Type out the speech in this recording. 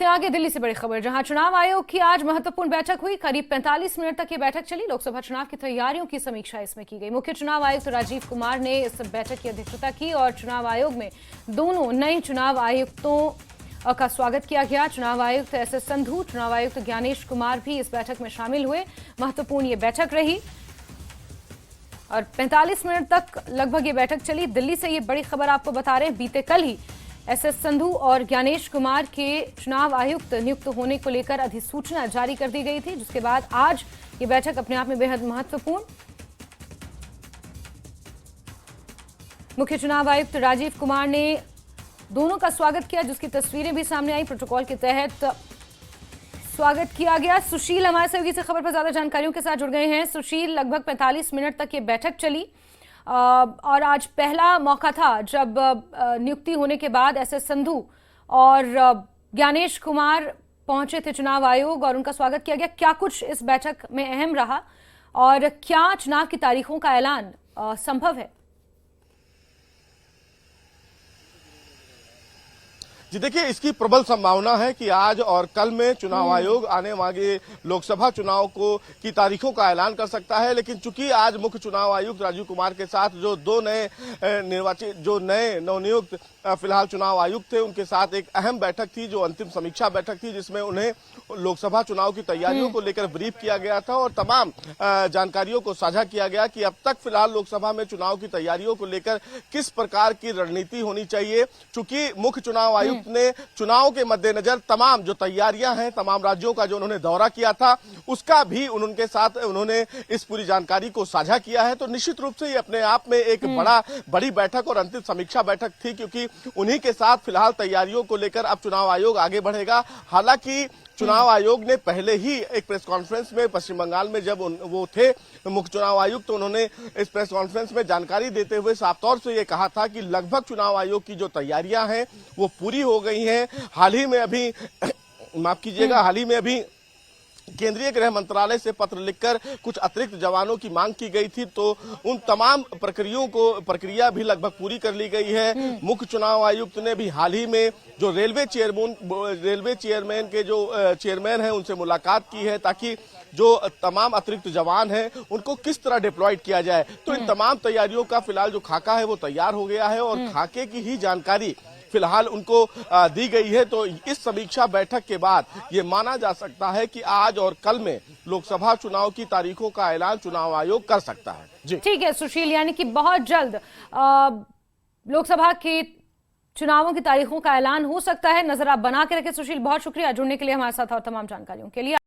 आगे दिल्ली से बड़ी खबर, जहां चुनाव आयोग की आज महत्वपूर्ण बैठक हुई। करीब 45 मिनट तक ये बैठक चली। लोकसभा चुनाव की तैयारियों की समीक्षा इसमें की गई। मुख्य चुनाव आयुक्त राजीव कुमार ने इस बैठक की अध्यक्षता की और चुनाव आयोग में दोनों नए चुनाव आयुक्तों का स्वागत किया गया। चुनाव आयुक्त एस संधू, चुनाव आयुक्त ज्ञानेश कुमार भी इस बैठक में शामिल हुए। महत्वपूर्ण ये बैठक रही और 45 मिनट तक लगभग ये बैठक चली। दिल्ली से ये बड़ी खबर आपको बता रहे हैं, बीते कल ही एस संधू और ज्ञानेश कुमार के चुनाव आयुक्त नियुक्त होने को लेकर अधिसूचना जारी कर दी गई थी, जिसके बाद आज ये बैठक अपने आप में बेहद महत्वपूर्ण। मुख्य चुनाव आयुक्त राजीव कुमार ने दोनों का स्वागत किया, जिसकी तस्वीरें भी सामने आई। प्रोटोकॉल के तहत स्वागत किया गया। सुशील हमारे सहयोगी से खबर पर ज्यादा जानकारियों के साथ जुड़ गए हैं। सुशील, लगभग 45 मिनट तक ये बैठक चली और आज पहला मौका था जब नियुक्ति होने के बाद एस संधू और ज्ञानेश कुमार पहुंचे थे चुनाव आयोग और उनका स्वागत किया गया। क्या कुछ इस बैठक में अहम रहा और क्या चुनाव की तारीखों का ऐलान संभव है? जी देखिए, इसकी प्रबल संभावना है कि आज और कल में चुनाव आयोग आने वाले लोकसभा चुनाव की तारीखों का ऐलान कर सकता है। लेकिन चूंकि आज मुख्य चुनाव आयुक्त राजीव कुमार के साथ जो दो नए नवनियुक्त फिलहाल चुनाव आयुक्त थे, उनके साथ एक अहम बैठक थी, जो अंतिम समीक्षा बैठक थी, जिसमें उन्हें लोकसभा चुनाव की तैयारियों को लेकर ब्रीफ किया गया था और तमाम जानकारियों को साझा किया गया कि अब तक फिलहाल लोकसभा में चुनाव की तैयारियों को लेकर किस प्रकार की रणनीति होनी चाहिए। चूंकि मुख्य चुनाव आयुक्त ने चुनाव के मद्देनजर तमाम जो तैयारियां हैं, तमाम राज्यों का जो उन्होंने दौरा किया था, उसका भी उनके साथ उन्होंने इस पूरी जानकारी को साझा किया है। तो निश्चित रूप से ये अपने आप में एक बड़ी बैठक और अंतिम समीक्षा बैठक थी, क्योंकि उन्हीं के साथ फिलहाल तैयारियों को लेकर अब चुनाव आयोग आगे बढ़ेगा। हालांकि चुनाव आयोग ने पहले ही एक प्रेस कॉन्फ्रेंस में पश्चिम बंगाल में जब वो थे मुख्य चुनाव आयुक्त, तो उन्होंने इस प्रेस कॉन्फ्रेंस में जानकारी देते हुए साफ तौर से ये कहा था कि लगभग चुनाव आयोग की जो तैयारियां हैं वो पूरी हो गई हैं। हाल ही में अभी केंद्रीय गृह मंत्रालय से पत्र लिखकर कुछ अतिरिक्त जवानों की मांग की गई थी, तो उन तमाम प्रक्रिया भी लगभग पूरी कर ली गई है। मुख्य चुनाव आयुक्त ने भी हाल ही में जो रेलवे चेयरमैन के जो चेयरमैन हैं, उनसे मुलाकात की है, ताकि जो तमाम अतिरिक्त जवान हैं उनको किस तरह डिप्लॉयड किया जाए। तो इन तमाम तैयारियों का फिलहाल जो खाका है वो तैयार हो गया है और खाके की ही जानकारी फिलहाल उनको दी गई है। तो इस समीक्षा बैठक के बाद ये माना जा सकता है कि आज और कल में लोकसभा चुनाव की तारीखों का ऐलान चुनाव आयोग कर सकता है। जी ठीक है सुशील, यानी कि बहुत जल्द लोकसभा के चुनावों की तारीखों का ऐलान हो सकता है। नजर आप बना के रखें सुशील। बहुत शुक्रिया जुड़ने के लिए हमारे साथ और तमाम जानकारियों के लिए।